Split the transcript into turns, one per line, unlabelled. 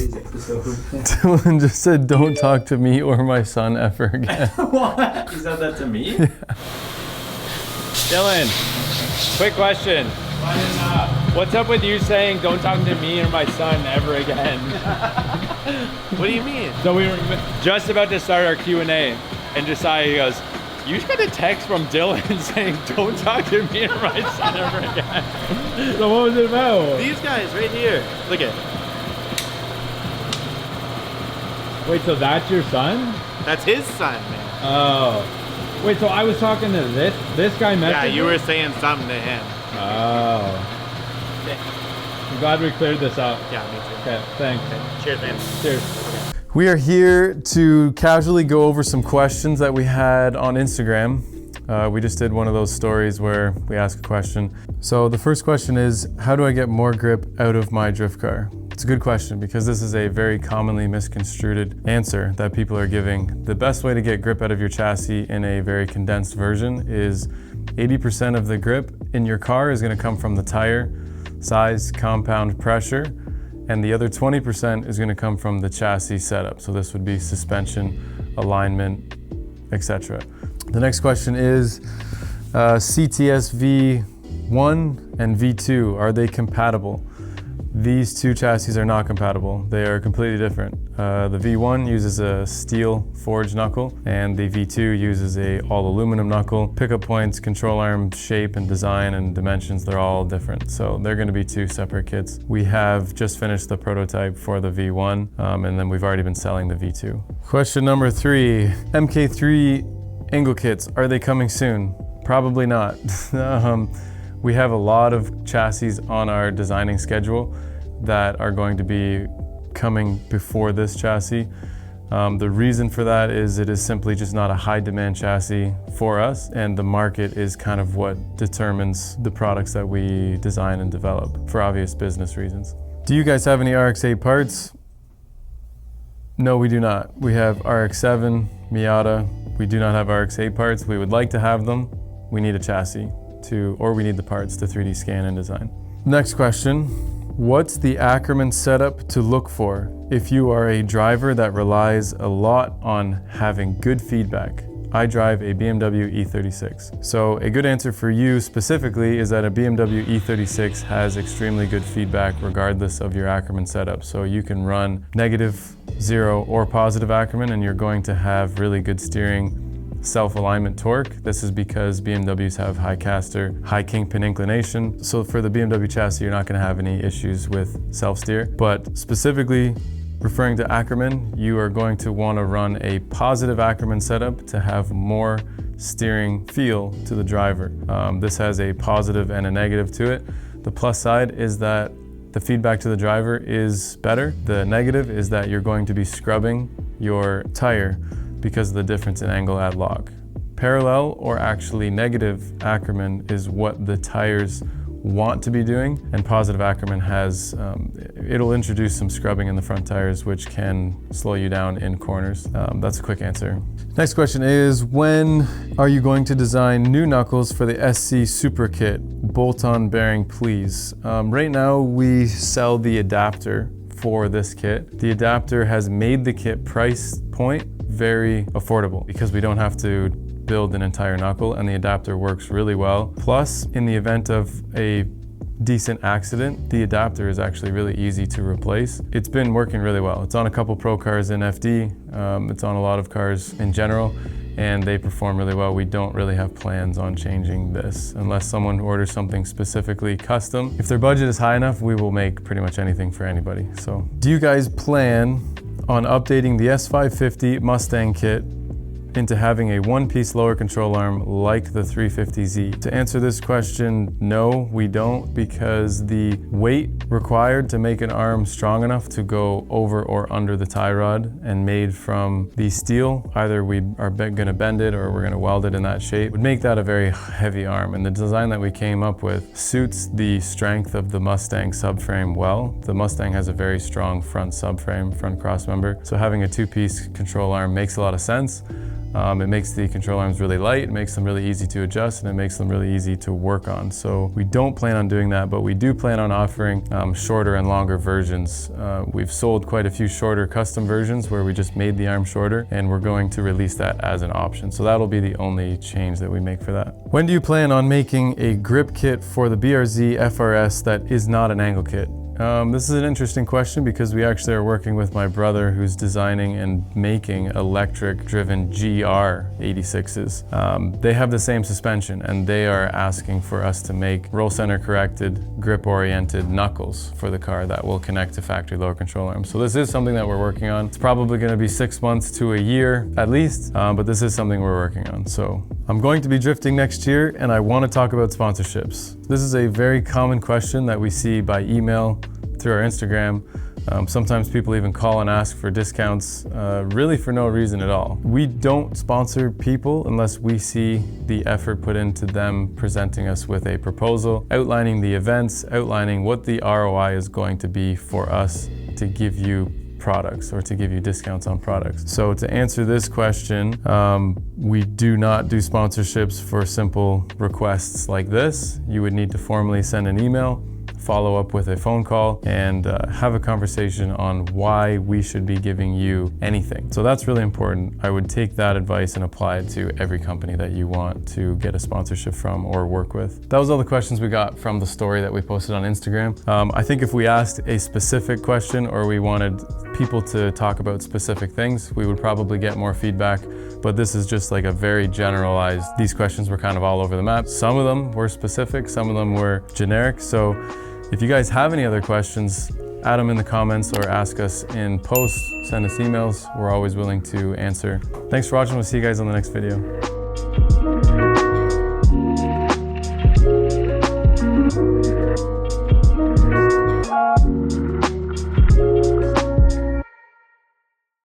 today's episode.
Dylan just said, "Don't talk to me or my son ever again."
What? You said that to me?
Yeah.
Dylan, quick question. What's up with you saying, "Don't talk to me or my son ever again"?
What do you mean?
So we were just about to start our Q&A, and Josiah goes, "You just got a text from Dylan saying, 'Don't talk to me or my son ever again.'" So what was it about?
These guys right here. Look at.
Wait, so that's your son?
That's his son, man.
Oh. Wait, so I was talking to this guy messaged
Yeah, you
me?
were saying something to him.
Oh. I'm glad we cleared this up.
Yeah, me too.
Okay, thanks.
Okay. Cheers, man.
Cheers.
We are here to casually go over some questions that we had on Instagram. We just did one of those stories where we ask a question. So the first question is, how do I get more grip out of my drift car? It's a good question because this is a very commonly misconstrued answer that people are giving. The best way to get grip out of your chassis in a very condensed version is 80% of the grip in your car is going to come from the tire, size, compound, pressure, and the other 20% is going to come from the chassis setup. So this would be suspension, alignment, etc. The next question is CTS V1 and V2, are they compatible? These two chassis are not compatible. They are completely different. The V1 uses a steel forged knuckle and the V2 uses a all aluminum knuckle. Pickup points, control arm shape and design and dimensions, they're all different. So they're gonna be two separate kits. We have just finished the prototype for the V1 and then we've already been selling the V2. Question number 3, MK3 angle kits, are they coming soon? Probably not. We have a lot of chassis on our designing schedule that are going to be coming before this chassis. The reason for that is it is simply just not a high demand chassis for us, and the market is kind of what determines the products that we design and develop for obvious business reasons. Do you guys have any RX-8 parts? No, we do not. We have RX-7, Miata. We do not have RX-8 parts. We would like to have them. We need a chassis or we need the parts to 3D scan and design. Next question, what's the Ackerman setup to look for if you are a driver that relies a lot on having good feedback? I drive a BMW E36. So a good answer for you specifically is that a BMW E36 has extremely good feedback regardless of your Ackerman setup. So you can run negative, 0, or positive Ackerman and you're going to have really good steering, self-alignment torque. This is because BMWs have high caster, high kingpin inclination. So for the BMW chassis, you're not going to have any issues with self-steer. But specifically referring to Ackerman, you are going to want to run a positive Ackerman setup to have more steering feel to the driver. This has a positive and a negative to it. The plus side is that the feedback to the driver is better. The negative is that you're going to be scrubbing your tire because of the difference in angle at lock. Parallel or actually negative Ackerman is what the tires want to be doing, and positive Ackerman has, it'll introduce some scrubbing in the front tires which can slow you down in corners. That's a quick answer. Next question is, when are you going to design new knuckles for the SC Super Kit? Bolt-on bearing please. Right now we sell the adapter for this kit. The adapter has made the kit price point very affordable because we don't have to build an entire knuckle and the adapter works really well. Plus, in the event of a decent accident, the adapter is actually really easy to replace. It's been working really well. It's on a couple pro cars in FD, it's on a lot of cars in general, and they perform really well. We don't really have plans on changing this unless someone orders something specifically custom. If their budget is high enough, we will make pretty much anything for anybody. So, do you guys plan on updating the S550 Mustang kit into having a one-piece lower control arm like the 350Z? To answer this question, no, we don't, because the weight required to make an arm strong enough to go over or under the tie rod and made from the steel, either we are gonna bend it or we're gonna weld it in that shape, would make that a very heavy arm. And the design that we came up with suits the strength of the Mustang subframe well. The Mustang has a very strong front subframe, front cross member, so having a two-piece control arm makes a lot of sense. It makes the control arms really light, it makes them really easy to adjust, and it makes them really easy to work on. So we don't plan on doing that, but we do plan on offering shorter and longer versions. We've sold quite a few shorter custom versions where we just made the arm shorter, and we're going to release that as an option. So that'll be the only change that we make for that. When do you plan on making a grip kit for the BRZ FRS that is not an angle kit? This is an interesting question because we actually are working with my brother who's designing and making electric-driven GR 86s. They have the same suspension, and they are asking for us to make roll center corrected, grip-oriented knuckles for the car that will connect to factory lower control arms. So this is something that we're working on. It's probably going to be 6 months to a year at least, but this is something we're working on. So I'm going to be drifting next year, and I want to talk about sponsorships. This is a very common question that we see by email, through our Instagram. Sometimes people even call and ask for discounts, really for no reason at all. We don't sponsor people unless we see the effort put into them presenting us with a proposal, outlining the events, outlining what the ROI is going to be for us to give you products or to give you discounts on products. So to answer this question, we do not do sponsorships for simple requests like this. You would need to formally send an email, follow up with a phone call, and have a conversation on why we should be giving you anything. So that's really important. I would take that advice and apply it to every company that you want to get a sponsorship from or work with. That was all the questions we got from the story that we posted on Instagram. I think if we asked a specific question or we wanted people to talk about specific things, we would probably get more feedback, but this is just like a very generalized, these questions were kind of all over the map. Some of them were specific, some of them were generic. So if you guys have any other questions, add them in the comments or ask us in posts, send us emails. We're always willing to answer. Thanks for watching. We'll see you guys on the next video.